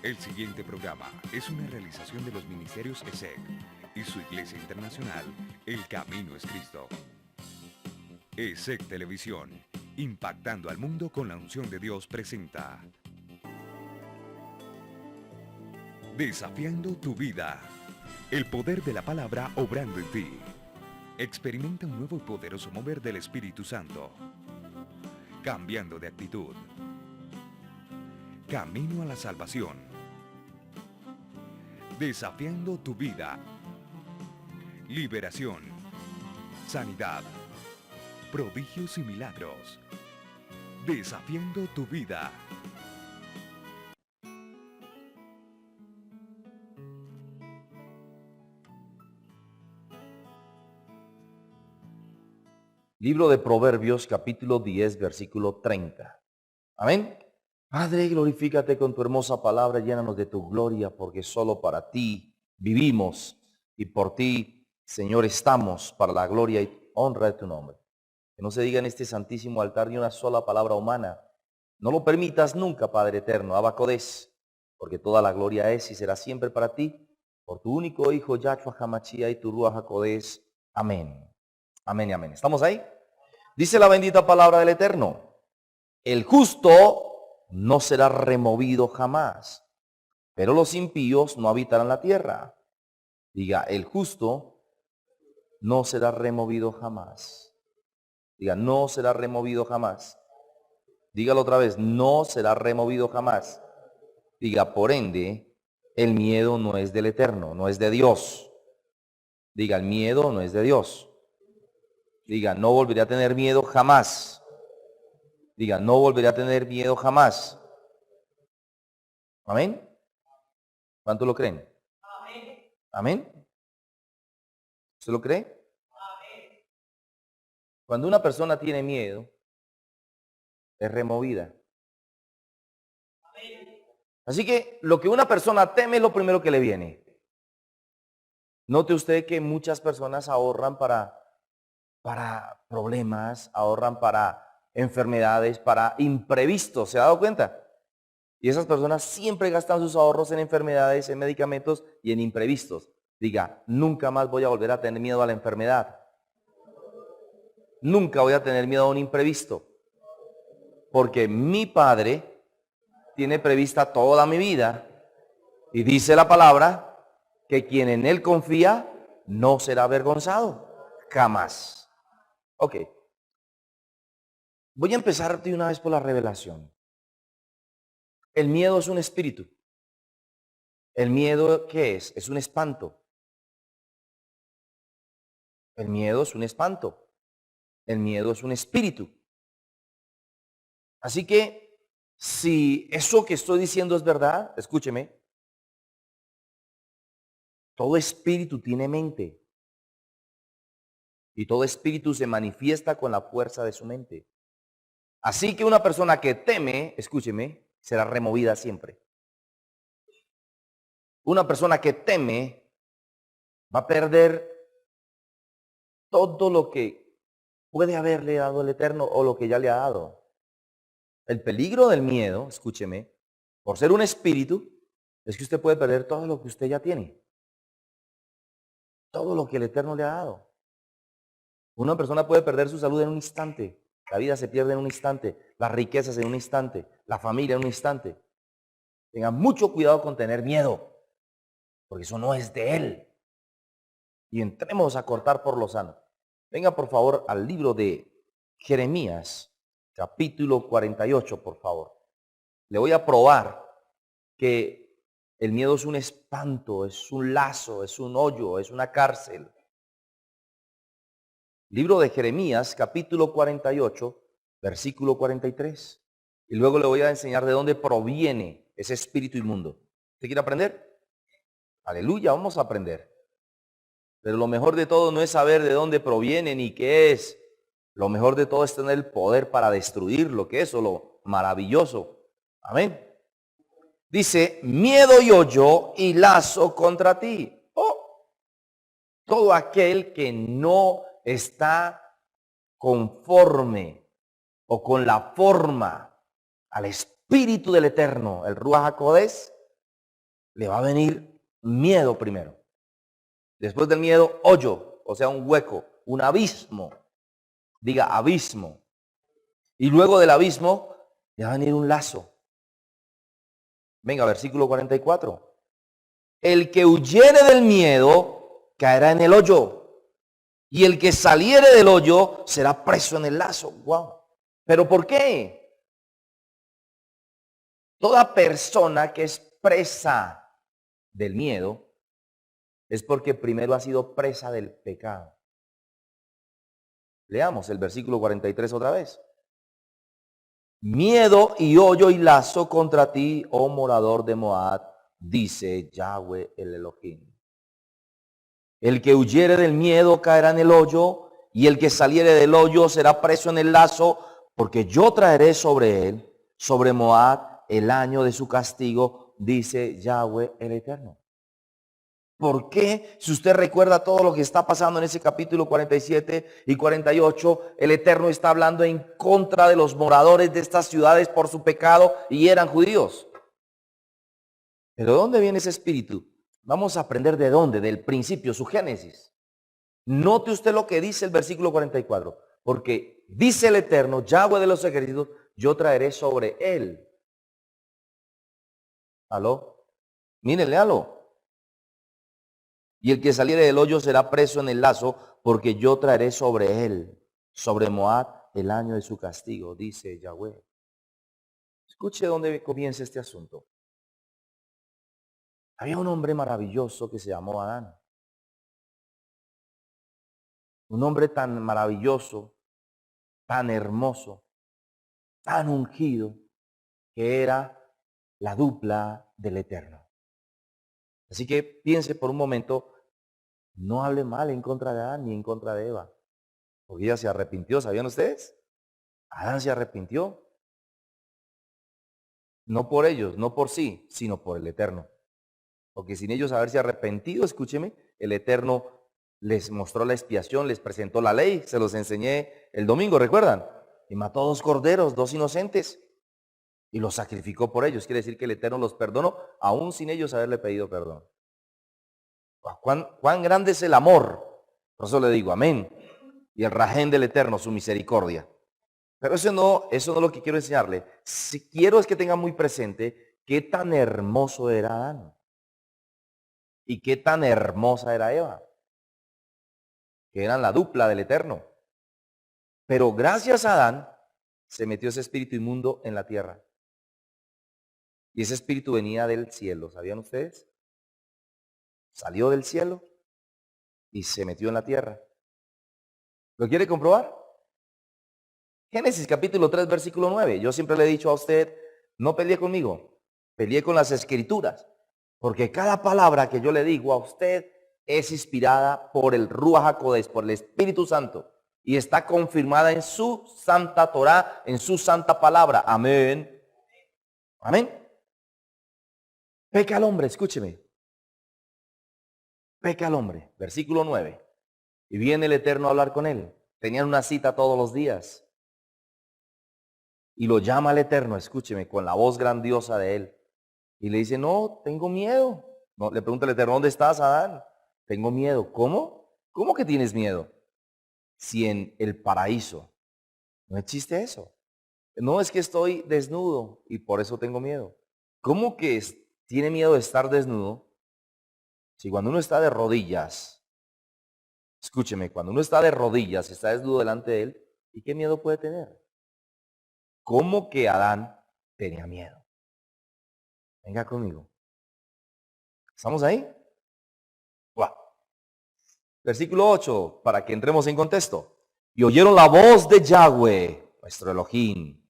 El siguiente programa es una realización de los ministerios ESEC y su iglesia internacional, El Camino es Cristo. ESEC Televisión, impactando al mundo con la unción de Dios, presenta Desafiando tu vida. El poder de la palabra obrando en ti. Experimenta un nuevo y poderoso mover del Espíritu Santo. Cambiando de actitud. Camino a la salvación. Desafiando tu vida. Liberación. Sanidad. Prodigios y milagros. Desafiando tu vida. Libro de Proverbios, capítulo 10, versículo 30. Amén. Padre, glorifícate con tu hermosa palabra, llénanos de tu gloria, porque solo para ti vivimos y por ti, Señor, estamos, para la gloria y honra de tu nombre. Que no se diga en este santísimo altar ni una sola palabra humana. No lo permitas nunca, Padre eterno, Abacodés, porque toda la gloria es y será siempre para ti, por tu único Hijo, Yahshua Hamashia, y tu Ruach HaKodesh. Amén. Amén y amén. ¿Estamos ahí? Dice la bendita palabra del Eterno: el justo no será removido jamás, pero los impíos no habitarán la tierra. Diga, el justo no será removido jamás. Diga, no será removido jamás. Dígalo otra vez, no será removido jamás. Diga, por ende, el miedo no es del Eterno, no es de Dios. Diga, el miedo no es de Dios. Diga, no volveré a tener miedo jamás. Diga, no volveré a tener miedo jamás. ¿Amén? ¿Cuánto lo creen? Amén. ¿Amén? ¿Usted lo cree? Amén. Cuando una persona tiene miedo, es removida. Amén. Así que lo que una persona teme es lo primero que le viene. Note usted que muchas personas ahorran para problemas, ahorran para enfermedades, para imprevistos. ¿Se ha dado cuenta? Y esas personas siempre gastan sus ahorros en enfermedades, en medicamentos y en imprevistos. Diga, nunca más voy a volver a tener miedo a la enfermedad. Nunca voy a tener miedo a un imprevisto. Porque mi Padre tiene prevista toda mi vida. Y dice la palabra que quien en Él confía no será avergonzado. Jamás. Ok. Voy a empezar de una vez por la revelación. El miedo es un espíritu. ¿El miedo qué es? Es un espanto. El miedo es un espanto. El miedo es un espíritu. Así que, si eso que estoy diciendo es verdad, escúcheme. Todo espíritu tiene mente. Y todo espíritu se manifiesta con la fuerza de su mente. Así que una persona que teme, escúcheme, será removida siempre. Una persona que teme va a perder todo lo que puede haberle dado el Eterno o lo que ya le ha dado. El peligro del miedo, escúcheme, por ser un espíritu, es que usted puede perder todo lo que usted ya tiene. Todo lo que el Eterno le ha dado. Una persona puede perder su salud en un instante. La vida se pierde en un instante. Las riquezas en un instante. La familia en un instante. Tenga mucho cuidado con tener miedo, porque eso no es de Él. Y entremos a cortar por lo sano. Venga por favor al libro de Jeremías, capítulo 48, por favor. Le voy a probar que el miedo es un espanto, es un lazo, es un hoyo, es una cárcel. Libro de Jeremías, capítulo 48, versículo 43. Y luego le voy a enseñar de dónde proviene ese espíritu inmundo. ¿Usted quiere aprender? Aleluya, vamos a aprender. Pero lo mejor de todo no es saber de dónde proviene ni qué es. Lo mejor de todo es tener el poder para destruir lo que es, o lo maravilloso. Amén. Dice, miedo y hoyo y lazo contra ti. Oh, todo aquel que no está conforme o con la forma al Espíritu del Eterno, el Ruach HaKodesh, le va a venir miedo primero. Después del miedo, hoyo, o sea, un hueco, un abismo. Diga abismo. Y luego del abismo, le va a venir un lazo. Venga, versículo 44. El que huyere del miedo caerá en el hoyo, y el que saliere del hoyo será preso en el lazo. Wow. ¿Pero por qué? Toda persona que es presa del miedo es porque primero ha sido presa del pecado. Leamos el versículo 43 otra vez. Miedo y hoyo y lazo contra ti, oh morador de Moab, dice Yahweh el Elohim. El que huyere del miedo caerá en el hoyo, y el que saliere del hoyo será preso en el lazo, porque yo traeré sobre él, sobre Moab, el año de su castigo, dice Yahweh el Eterno. ¿Por qué? Si usted recuerda todo lo que está pasando en ese capítulo 47 y 48, el Eterno está hablando en contra de los moradores de estas ciudades por su pecado y eran judíos. ¿Pero de dónde viene ese espíritu? Vamos a aprender de dónde, del principio, su génesis. Note usted lo que dice el versículo 44, porque dice el Eterno, Yahweh de los ejércitos, yo traeré sobre él. ¿Aló? Mírenle, aló. Y el que saliere del hoyo será preso en el lazo, porque yo traeré sobre él, sobre Moab, el año de su castigo, dice Yahweh. Escuche dónde comienza este asunto. Había un hombre maravilloso que se llamó Adán. Un hombre tan maravilloso, tan hermoso, tan ungido, que era la dupla del Eterno. Así que piense por un momento, no hable mal en contra de Adán ni en contra de Eva. Porque ella se arrepintió, ¿sabían ustedes? Adán se arrepintió. No por ellos, no por sí, sino por el Eterno. Porque sin ellos haberse arrepentido, escúcheme, el Eterno les mostró la expiación, les presentó la ley, se los enseñé el domingo, ¿recuerdan? Y mató 2 corderos, 2 inocentes, y los sacrificó por ellos. Quiere decir que el Eterno los perdonó, aún sin ellos haberle pedido perdón. ¿Cuán grande es el amor? Por eso le digo, amén. Y el rajén del Eterno, su misericordia. Pero eso no es lo que quiero enseñarle. Si quiero es que tenga muy presente qué tan hermoso era Adán. Y qué tan hermosa era Eva. Que eran la dupla del Eterno. Pero gracias a Adán se metió ese espíritu inmundo en la tierra. Y ese espíritu venía del cielo, ¿sabían ustedes? Salió del cielo y se metió en la tierra. ¿Lo quiere comprobar? Génesis capítulo 3, versículo 9. Yo siempre le he dicho a usted, no pelee conmigo, peleé con las escrituras. Porque cada palabra que yo le digo a usted es inspirada por el Ruach HaKodesh, por el Espíritu Santo. Y está confirmada en su santa Torah, en su santa palabra. Amén. Amén. Peca al hombre, escúcheme. Peca al hombre. Versículo 9. Y viene el Eterno a hablar con él. Tenían una cita todos los días. Y lo llama el Eterno, escúcheme, con la voz grandiosa de él. Y le dice, no, tengo miedo. No, le pregunta el Eterno, ¿dónde estás, Adán? Tengo miedo. ¿Cómo? ¿Cómo que tienes miedo? Si en el paraíso no existe eso. No, es que estoy desnudo y por eso tengo miedo. ¿Cómo que tiene miedo de estar desnudo? Si cuando uno está de rodillas, escúcheme, cuando uno está de rodillas, está desnudo delante de él, ¿y qué miedo puede tener? ¿Cómo que Adán tenía miedo? Venga conmigo. ¿Estamos ahí? Wow. Versículo 8, para que entremos en contexto. Y oyeron la voz de Yahweh, nuestro Elohim,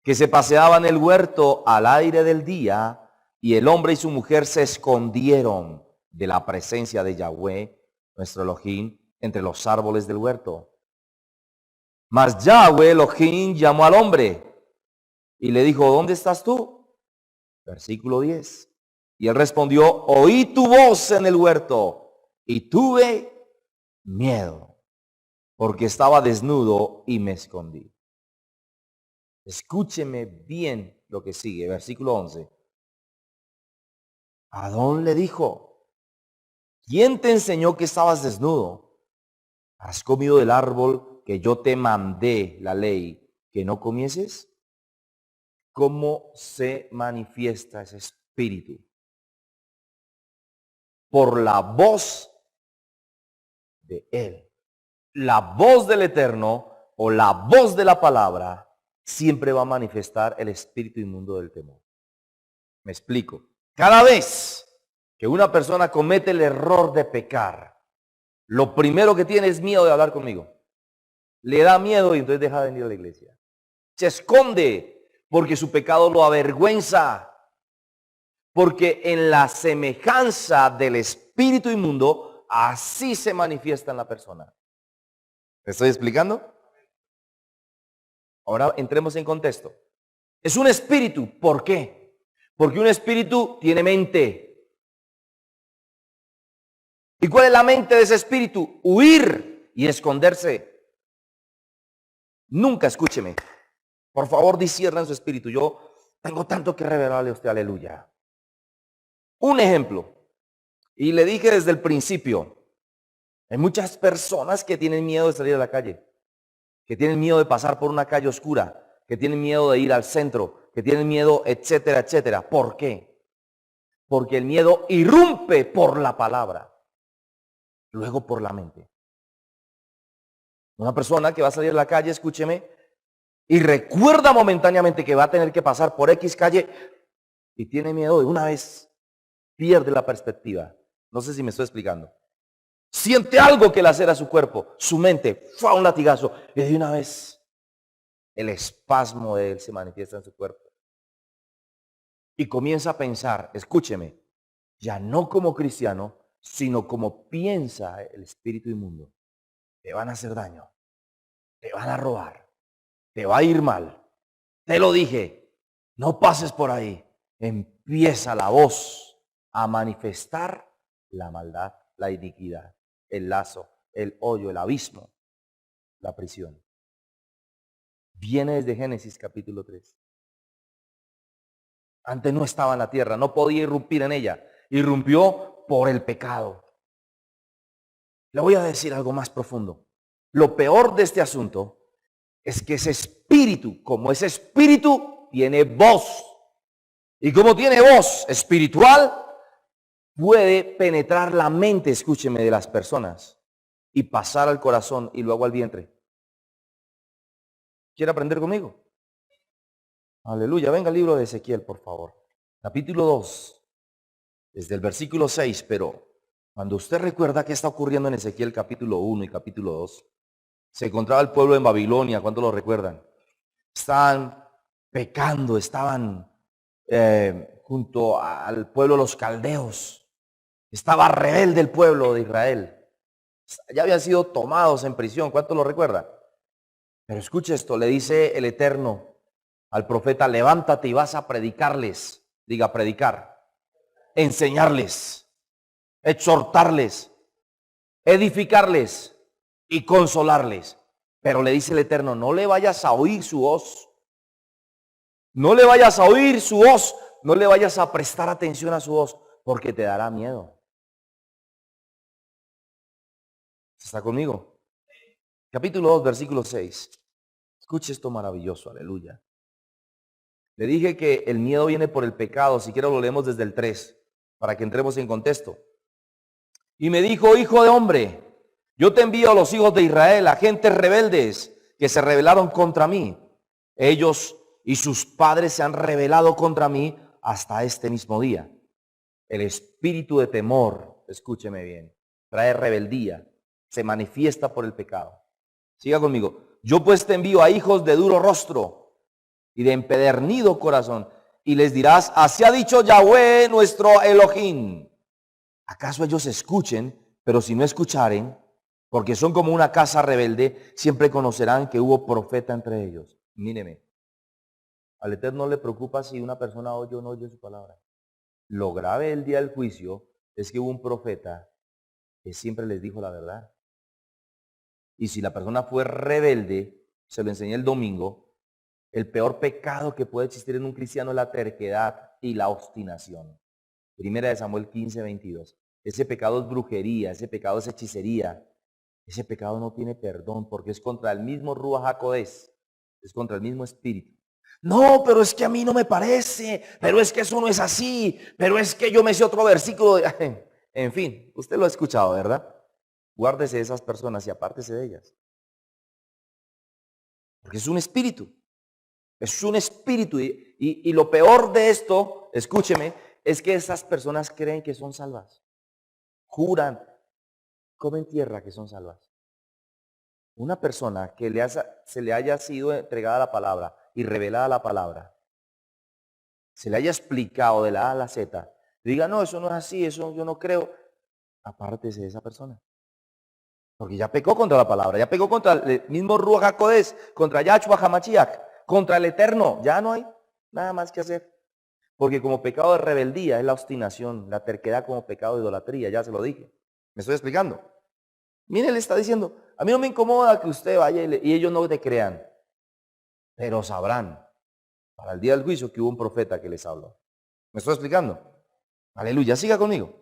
que se paseaba en el huerto al aire del día, y el hombre y su mujer se escondieron de la presencia de Yahweh, nuestro Elohim, entre los árboles del huerto. Mas Yahweh Elohim llamó al hombre y le dijo, ¿dónde estás tú? Versículo 10. Y él respondió, oí tu voz en el huerto y tuve miedo, porque estaba desnudo y me escondí. Escúcheme bien lo que sigue, versículo 11. Adón le dijo, ¿quién te enseñó que estabas desnudo? ¿Has comido del árbol que yo te mandé, la ley, que no comieses? ¿Cómo se manifiesta ese espíritu? Por la voz de Él. La voz del Eterno o la voz de la palabra siempre va a manifestar el espíritu inmundo del temor. Me explico. Cada vez que una persona comete el error de pecar, lo primero que tiene es miedo de hablar conmigo. Le da miedo y entonces deja de venir a la iglesia. Se esconde porque su pecado lo avergüenza. Porque en la semejanza del espíritu inmundo, así se manifiesta en la persona. ¿Me estoy explicando? Ahora entremos en contexto. Es un espíritu. ¿Por qué? Porque un espíritu tiene mente. ¿Y cuál es la mente de ese espíritu? Huir y esconderse. Nunca, escúcheme. Por favor, disciernan su espíritu. Yo tengo tanto que revelarle a usted, aleluya. Un ejemplo. Y le dije desde el principio, hay muchas personas que tienen miedo de salir a la calle, que tienen miedo de pasar por una calle oscura, que tienen miedo de ir al centro, que tienen miedo, etcétera, etcétera. ¿Por qué? Porque el miedo irrumpe por la palabra, luego por la mente. Una persona que va a salir a la calle, escúcheme, y recuerda momentáneamente que va a tener que pasar por X calle y tiene miedo de una vez, pierde la perspectiva. No sé si me estoy explicando. Siente algo que lacera su cuerpo, su mente, fue a un latigazo y de una vez el espasmo de él se manifiesta en su cuerpo. Y comienza a pensar, escúcheme, ya no como cristiano, sino como piensa el espíritu inmundo. Te van a hacer daño, te van a robar, te va a ir mal. Te lo dije, no pases por ahí. Empieza la voz a manifestar la maldad, la iniquidad, el lazo, el hoyo, el abismo, la prisión. Viene desde Génesis capítulo 3. Antes no estaba en la tierra, no podía irrumpir en ella. Irrumpió por el pecado. Le voy a decir algo más profundo. Lo peor de este asunto es que ese espíritu, como ese espíritu, tiene voz. Y como tiene voz espiritual, puede penetrar la mente, escúcheme, de las personas y pasar al corazón y luego al vientre. ¿Quiere aprender conmigo? Aleluya. Venga al libro de Ezequiel, por favor. Capítulo 2, desde el versículo 6, pero cuando usted recuerda qué está ocurriendo en Ezequiel capítulo 1 y capítulo 2, se encontraba el pueblo en Babilonia, ¿cuánto lo recuerdan? Estaban pecando, estaban junto al pueblo de los caldeos. Estaba rebelde el pueblo de Israel. Ya habían sido tomados en prisión, ¿cuánto lo recuerda? Pero escuche esto, le dice el Eterno al profeta, levántate y vas a predicarles. Diga, predicar. Enseñarles, exhortarles, edificarles y consolarles. Pero le dice el Eterno, no le vayas a oír su voz. No le vayas a oír su voz. No le vayas a prestar atención a su voz, porque te dará miedo. ¿Está conmigo? Capítulo 2, versículo 6. Escuche esto maravilloso, aleluya. Le dije que el miedo viene por el pecado. Si quiero lo leemos desde el 3, para que entremos en contexto. Y me dijo, hijo de hombre, yo te envío a los hijos de Israel, a gentes rebeldes que se rebelaron contra mí. Ellos y sus padres se han rebelado contra mí hasta este mismo día. El espíritu de temor, escúcheme bien, trae rebeldía, se manifiesta por el pecado. Siga conmigo. Yo pues te envío a hijos de duro rostro y de empedernido corazón, y les dirás, así ha dicho Yahweh nuestro Elohim. ¿Acaso ellos escuchen? Pero si no escucharen, porque son como una casa rebelde, siempre conocerán que hubo profeta entre ellos. Míreme, al Eterno le preocupa si una persona oye o no oye su palabra. Lo grave del día del juicio es que hubo un profeta que siempre les dijo la verdad. Y si la persona fue rebelde, se lo enseñé el domingo, el peor pecado que puede existir en un cristiano es la terquedad y la obstinación. Primera de Samuel 15:22. Ese pecado es brujería, ese pecado es hechicería. Ese pecado no tiene perdón porque es contra el mismo Ruach HaKodesh, es contra el mismo espíritu. No, pero es que a mí no me parece, pero es que eso no es así, pero es que yo me sé otro versículo. En fin, usted lo ha escuchado, ¿verdad? Guárdese de esas personas y apártese de ellas. Porque es un espíritu. Es un espíritu. Y lo peor de esto, escúcheme, es que esas personas creen que son salvas. Juran, comen tierra que son salvas. Una persona que se le haya sido entregada la palabra y revelada la palabra, se le haya explicado de la A a la Z, diga, no, eso no es así, eso yo no creo, apártese de esa persona. Porque ya pecó contra la palabra, ya pecó contra el mismo Ruach HaKodesh, contra Yahshua HaMashiach, contra el Eterno. Ya no hay nada más que hacer. Porque como pecado de rebeldía es la obstinación, la terquedad como pecado de idolatría, ya se lo dije. ¿Me estoy explicando? Mire, le está diciendo, a mí no me incomoda que usted vaya y ellos no te crean, pero sabrán para el día del juicio que hubo un profeta que les habló. ¿Me estoy explicando? Aleluya, siga conmigo.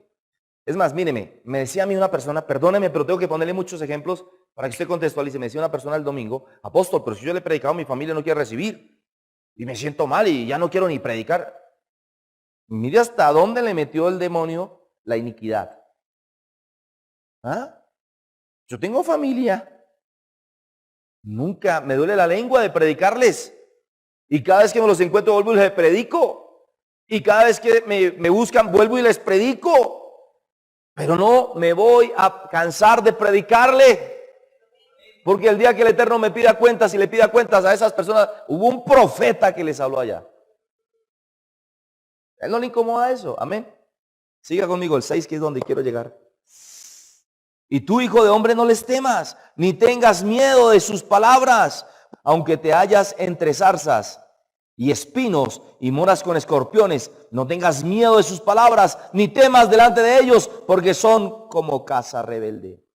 Es más, míreme, me decía a mí una persona, perdóneme, pero tengo que ponerle muchos ejemplos para que usted contextualice. Me decía una persona el domingo, apóstol, pero si yo le he predicado, mi familia no quiere recibir. Y me siento mal y ya no quiero ni predicar. Mire hasta dónde le metió el demonio la iniquidad. ¿Ah? Yo tengo familia. Nunca me duele la lengua de predicarles. Y cada vez que me los encuentro, vuelvo y les predico. Y cada vez que me buscan, vuelvo y les predico. Pero no me voy a cansar de predicarle. Porque el día que el Eterno me pida cuentas y le pida cuentas a esas personas, hubo un profeta que les habló allá. A él no le incomoda eso. Amén. Siga conmigo el 6, que es donde quiero llegar. Y tú, hijo de hombre, no les temas, ni tengas miedo de sus palabras, aunque te hallas entre zarzas y espinos y moras con escorpiones, no tengas miedo de sus palabras, ni temas delante de ellos, porque son como casa rebelde.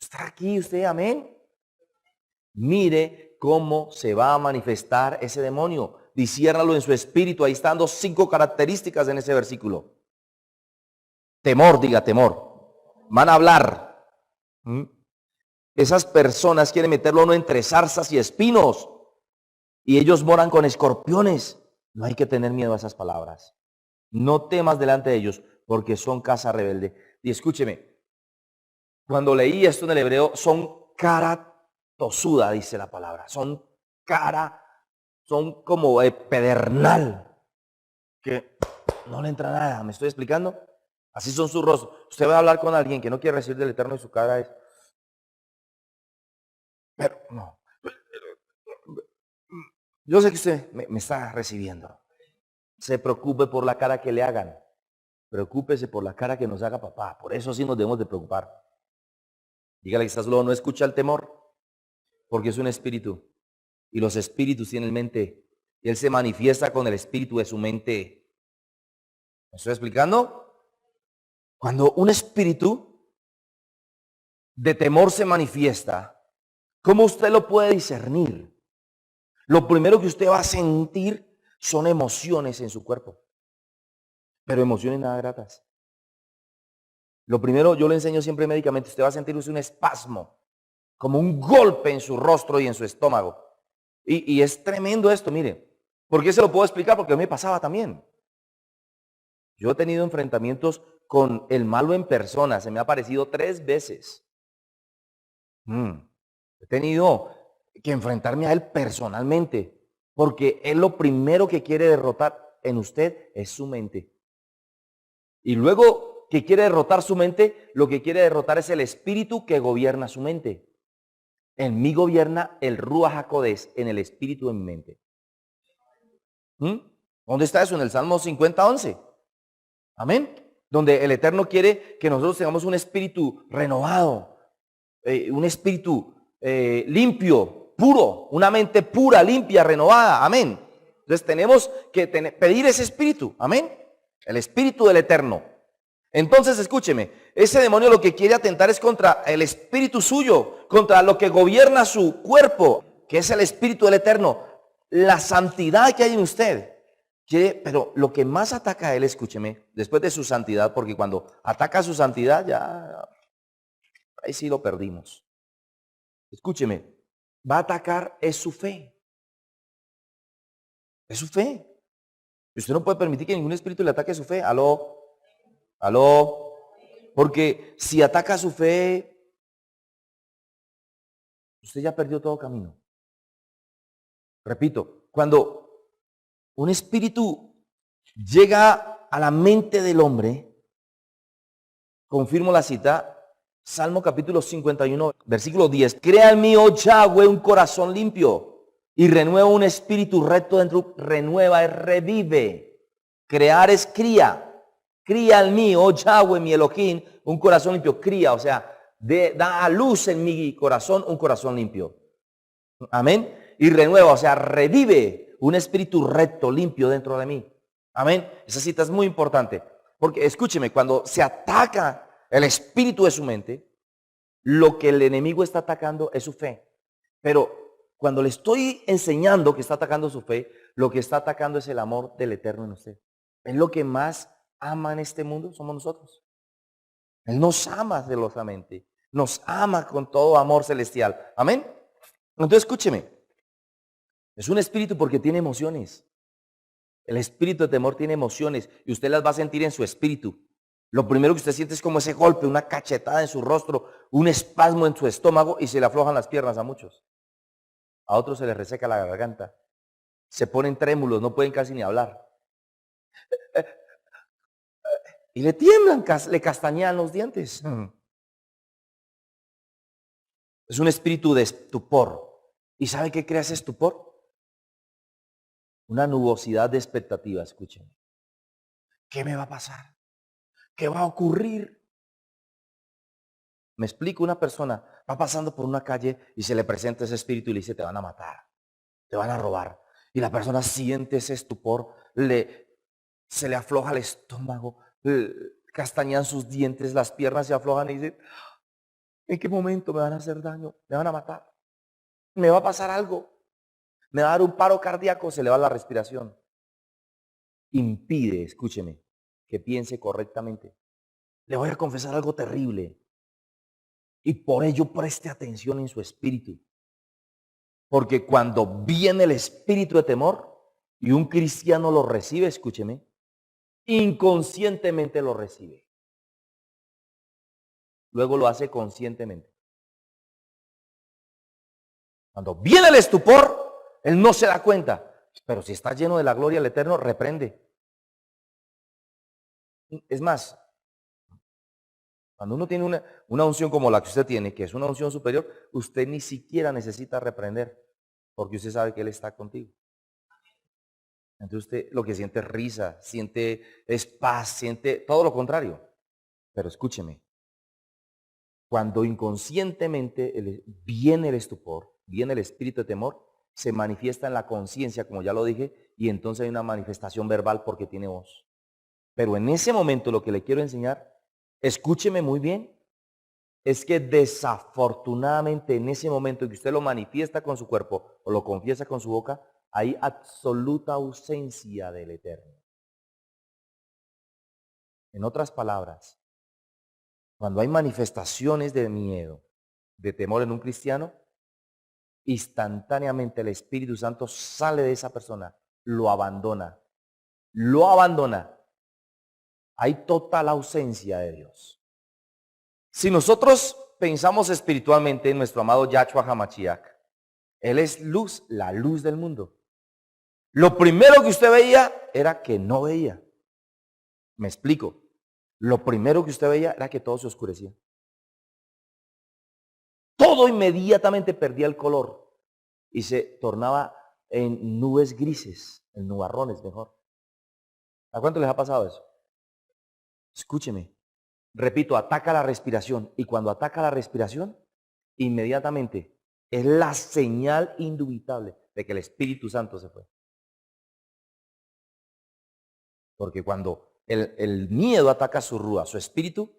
¿Está aquí usted? Amén. Mire cómo se va a manifestar ese demonio. Disiérnalo en su espíritu. Ahí están 5 características en ese versículo. Temor, diga temor. Van a hablar. Esas personas quieren meterlo uno entre zarzas y espinos. Y ellos moran con escorpiones. No hay que tener miedo a esas palabras. No temas delante de ellos, porque son casa rebelde. Y escúcheme, cuando leí esto en el hebreo, son cara tosuda, dice la palabra. Son como pedernal. Que no le entra nada. ¿Me estoy explicando? Así son sus rostros. Usted va a hablar con alguien que no quiere recibir del Eterno y su cara es... Pero no. Yo sé que usted me está recibiendo. Se preocupe por la cara que le hagan. Preocúpese por la cara que nos haga papá. Por eso sí nos debemos de preocupar. Dígale que está solo, no escucha el temor. Porque es un espíritu. Y los espíritus tienen mente. Y él se manifiesta con el espíritu de su mente. ¿Me estoy explicando? Cuando un espíritu de temor se manifiesta, ¿cómo usted lo puede discernir? Lo primero que usted va a sentir son emociones en su cuerpo. Pero emociones nada gratas. Lo primero, yo le enseño siempre médicamente, usted va a sentir un espasmo, como un golpe en su rostro y en su estómago. Y es tremendo esto, mire. ¿Por qué se lo puedo explicar? Porque a mí me pasaba también. Yo he tenido enfrentamientos con el malo en persona. Se me ha aparecido 3 veces. He tenido que enfrentarme a él personalmente. Porque él lo primero que quiere derrotar en usted es su mente. Y luego que quiere derrotar su mente, lo que quiere derrotar es el espíritu que gobierna su mente. En mí gobierna el Ruach HaKodesh, en el espíritu de mi mente. ¿Dónde está eso? En el Salmo 50:11. Amén. Donde el Eterno quiere que nosotros tengamos un espíritu renovado, un espíritu limpio, puro, una mente pura, limpia, renovada. Amén. Entonces tenemos que pedir ese espíritu. Amén. El espíritu del Eterno. Entonces escúcheme, ese demonio lo que quiere atentar es contra el espíritu suyo, contra lo que gobierna su cuerpo, que es el espíritu del Eterno, la santidad que hay en usted. Pero lo que más ataca a él, escúcheme, después de su santidad, porque cuando ataca su santidad, ya ahí sí lo perdimos. Escúcheme, va a atacar es su fe. Es su fe. Y usted no puede permitir que ningún espíritu le ataque su fe. Aló, aló. Porque si ataca su fe, usted ya perdió todo camino. Repito, cuando un espíritu llega a la mente del hombre, confirmo la cita, Salmo capítulo 51, versículo 10. Crea en mí, oh Yahweh, un corazón limpio y renueva un espíritu recto dentro. Renueva es revive. Crear es cría. Cría en mí, oh Yahweh, mi Elohim, un corazón limpio. Cría, o sea, da a luz en mi corazón un corazón limpio. Amén. Y renueva, o sea, revive un espíritu recto, limpio dentro de mí. Amén. Esa cita es muy importante. Porque escúcheme, cuando se ataca el espíritu de su mente, lo que el enemigo está atacando es su fe. Pero cuando le estoy enseñando que está atacando su fe, lo que está atacando es el amor del Eterno en usted. Es lo que más ama en este mundo, somos nosotros. Él nos ama celosamente, nos ama con todo amor celestial. Amén. Entonces escúcheme, es un espíritu porque tiene emociones. El espíritu de temor tiene emociones y usted las va a sentir en su espíritu. Lo primero que usted siente es como ese golpe, una cachetada en su rostro, un espasmo en su estómago y se le aflojan las piernas a muchos. A otros se les reseca la garganta. Se ponen trémulos, no pueden casi ni hablar. Y le tiemblan, le castañean los dientes. Es un espíritu de estupor. ¿Y sabe qué crea ese estupor? Una nubosidad de expectativa, escuchen. ¿Qué me va a pasar? ¿Qué va a ocurrir? Me explico, una persona va pasando por una calle y se le presenta ese espíritu y le dice, te van a matar, te van a robar. Y la persona siente ese estupor, se le afloja el estómago, castañean sus dientes, las piernas se aflojan y dice, ¿en qué momento me van a hacer daño? ¿Me van a matar? ¿Me va a pasar algo? ¿Me va a dar un paro cardíaco? Se le va la respiración. Impide, escúcheme, que piense correctamente. Le voy a confesar algo terrible. Y por ello preste atención en su espíritu. Porque cuando viene el espíritu de temor y un cristiano lo recibe, escúcheme, inconscientemente lo recibe. Luego lo hace conscientemente. Cuando viene el estupor, él no se da cuenta. Pero si está lleno de la gloria del Eterno, reprende. Es más, cuando uno tiene una unción como la que usted tiene, que es una unción superior, usted ni siquiera necesita reprender, porque usted sabe que Él está contigo. Entonces usted lo que siente es risa, siente es paz, siente todo lo contrario. Pero escúcheme, cuando inconscientemente viene el estupor, viene el espíritu de temor, se manifiesta en la conciencia, como ya lo dije, y entonces hay una manifestación verbal porque tiene voz. Pero en ese momento lo que le quiero enseñar, escúcheme muy bien, es que desafortunadamente en ese momento en que usted lo manifiesta con su cuerpo o lo confiesa con su boca, hay absoluta ausencia del Eterno. En otras palabras, cuando hay manifestaciones de miedo, de temor en un cristiano, instantáneamente el Espíritu Santo sale de esa persona, lo abandona. Lo abandona. Hay total ausencia de Dios. Si nosotros pensamos espiritualmente en nuestro amado Yahshua HaMashiach, Él es luz, la luz del mundo. Lo primero que usted veía era que no veía. Me explico. Lo primero que usted veía era que todo se oscurecía. Todo inmediatamente perdía el color y se tornaba en nubes grises, en nubarrones mejor. ¿A cuánto les ha pasado eso? Escúcheme. Repito, ataca la respiración. Y cuando ataca la respiración, inmediatamente es la señal indubitable de que el Espíritu Santo se fue. Porque cuando el miedo ataca su rúa, su espíritu,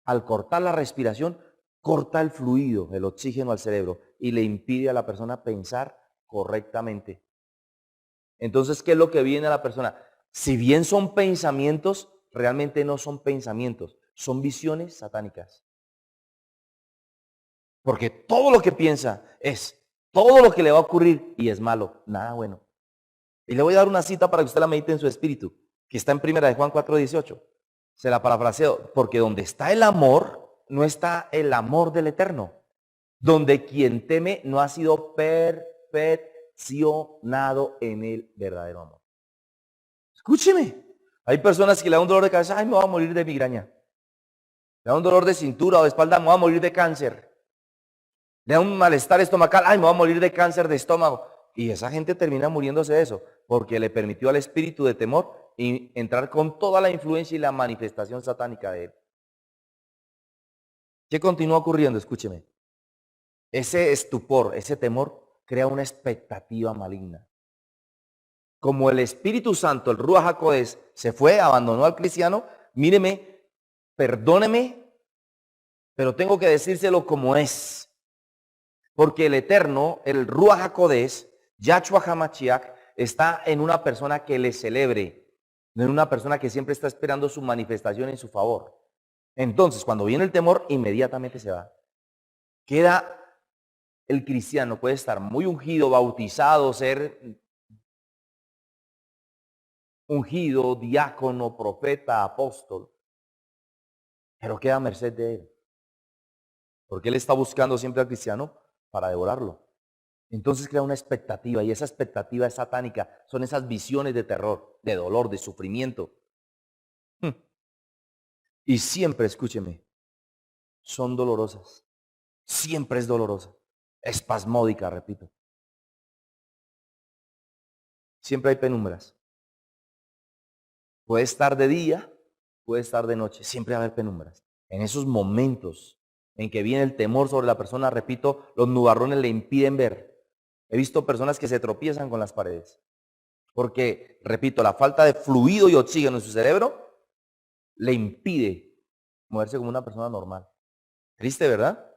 al cortar la respiración, corta el fluido, el oxígeno al cerebro y le impide a la persona pensar correctamente. Entonces, ¿qué es lo que viene a la persona? Si bien son pensamientos, realmente no son pensamientos, son visiones satánicas. Porque todo lo que piensa es todo lo que le va a ocurrir y es malo, nada bueno. Y le voy a dar una cita para que usted la medite en su espíritu, que está en 1 Juan 4:18. Se la parafraseo, porque donde está el amor, no está el amor del Eterno. Donde quien teme no ha sido perfeccionado en el verdadero amor. Escúcheme, hay personas que le da un dolor de cabeza, ay, me voy a morir de migraña. Le da un dolor de cintura o de espalda, me voy a morir de cáncer. Le da un malestar estomacal, ay, me voy a morir de cáncer de estómago. Y esa gente termina muriéndose de eso, porque le permitió al espíritu de temor entrar con toda la influencia y la manifestación satánica de él. ¿Qué continúa ocurriendo? Escúcheme. Ese estupor, ese temor, crea una expectativa maligna. Como el Espíritu Santo, el Ruach HaKodesh, se fue, abandonó al cristiano, míreme, perdóneme, pero tengo que decírselo como es. Porque el Eterno, el Ruach HaKodesh, Yahshua HaMashiach, está en una persona que le celebre, no en una persona que siempre está esperando su manifestación en su favor. Entonces, cuando viene el temor, inmediatamente se va. Queda el cristiano, puede estar muy ungido, bautizado, ser ungido, diácono, profeta, apóstol, pero queda a merced de él. Porque él está buscando siempre al cristiano para devorarlo. Entonces crea una expectativa y esa expectativa es satánica. Son esas visiones de terror, de dolor, de sufrimiento. Y siempre, escúcheme, son dolorosas. Siempre es dolorosa. Espasmódica, repito. Siempre hay penumbras. Puede estar de día, puede estar de noche. Siempre va a haber penumbras. En esos momentos en que viene el temor sobre la persona, repito, los nubarrones le impiden ver. He visto personas que se tropiezan con las paredes. Porque, repito, la falta de fluido y oxígeno en su cerebro le impide moverse como una persona normal. Triste, ¿verdad?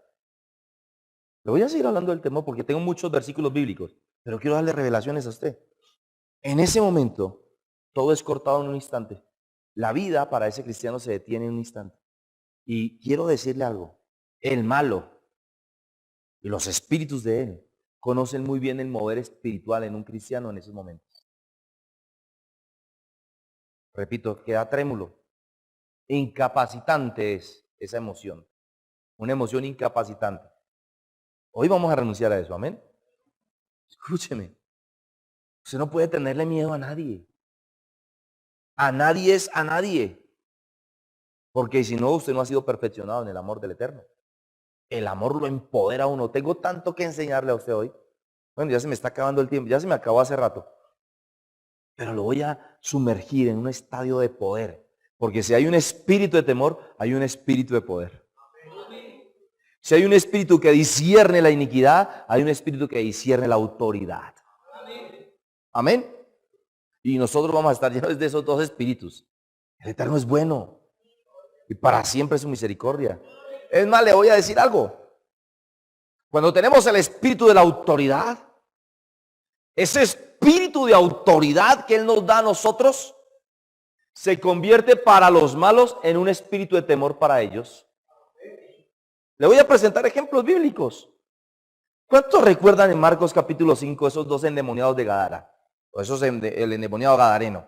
Le voy a seguir hablando del temor porque tengo muchos versículos bíblicos, pero quiero darle revelaciones a usted. En ese momento, todo es cortado en un instante. La vida para ese cristiano se detiene en un instante. Y quiero decirle algo. El malo y los espíritus de él conocen muy bien el mover espiritual en un cristiano en esos momentos. Repito, queda trémulo. Incapacitante es esa emoción. Una emoción incapacitante. Hoy vamos a renunciar a eso, amén. Escúcheme. Usted no puede tenerle miedo a nadie. A nadie es a nadie. Porque si no, usted no ha sido perfeccionado en el amor del Eterno. El amor lo empodera a uno. Tengo tanto que enseñarle a usted hoy. Bueno, ya se me está acabando el tiempo. Ya se me acabó hace rato. Pero lo voy a sumergir en un estadio de poder. Porque si hay un espíritu de temor, hay un espíritu de poder. Si hay un espíritu que discierne la iniquidad, hay un espíritu que discierne la autoridad. Amén. Y nosotros vamos a estar llenos de esos dos espíritus. El Eterno es bueno. Y para siempre es su misericordia. Es más, le voy a decir algo. Cuando tenemos el espíritu de la autoridad, ese espíritu de autoridad que Él nos da a nosotros, se convierte para los malos en un espíritu de temor para ellos. Le voy a presentar ejemplos bíblicos. ¿Cuántos recuerdan en Marcos capítulo 5 esos dos endemoniados de Gadara? O esos el endemoniado gadareno.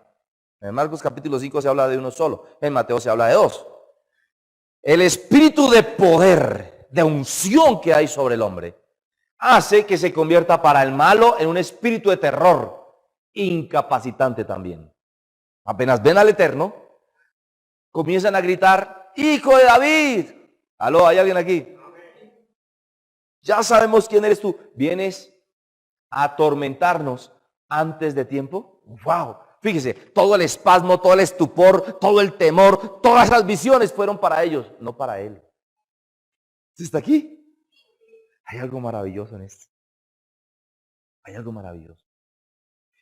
En Marcos capítulo 5 se habla de uno solo. En Mateo se habla de dos. El espíritu de poder, de unción que hay sobre el hombre, hace que se convierta para el malo en un espíritu de terror, incapacitante también. Apenas ven al Eterno, comienzan a gritar, ¡Hijo de David! ¿Aló? ¿Hay alguien aquí? Ya sabemos quién eres tú. ¿Vienes a atormentarnos antes de tiempo? ¡Wow! Fíjese, todo el espasmo, todo el estupor, todo el temor, todas esas visiones fueron para ellos, no para él. ¿Sí está aquí? Hay algo maravilloso en esto. Hay algo maravilloso.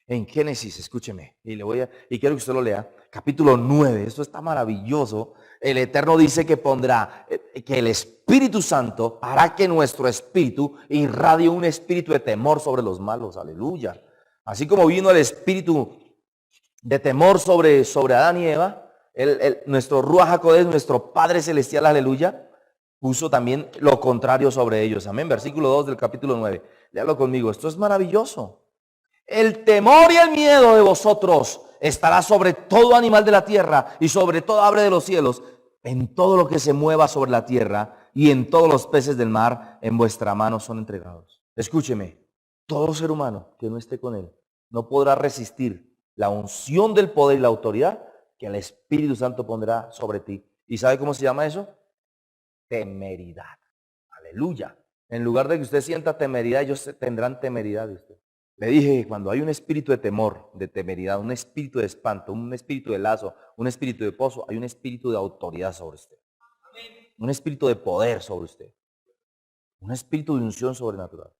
En Génesis, escúcheme, y quiero que usted lo lea, capítulo 9, esto está maravilloso. El Eterno dice que pondrá, que el Espíritu Santo hará que nuestro espíritu irradie un espíritu de temor sobre los malos, aleluya. Así como vino el espíritu de temor sobre Adán y Eva, nuestro Ruach HaKodesh, nuestro Padre Celestial, aleluya, puso también lo contrario sobre ellos. Amén. Versículo 2 del capítulo 9. Léalo conmigo. Esto es maravilloso. El temor y el miedo de vosotros estará sobre todo animal de la tierra y sobre toda ave de los cielos, en todo lo que se mueva sobre la tierra y en todos los peces del mar, en vuestra mano son entregados. Escúcheme, todo ser humano que no esté con él no podrá resistir la unción del poder y la autoridad que el Espíritu Santo pondrá sobre ti. ¿Y sabe cómo se llama eso? Temeridad. Aleluya. En lugar de que usted sienta temeridad, ellos tendrán temeridad de usted. Le dije que cuando hay un espíritu de temor, de temeridad, un espíritu de espanto, un espíritu de lazo, un espíritu de pozo, hay un espíritu de autoridad sobre usted. Un espíritu de poder sobre usted. Un espíritu de unción sobrenatural.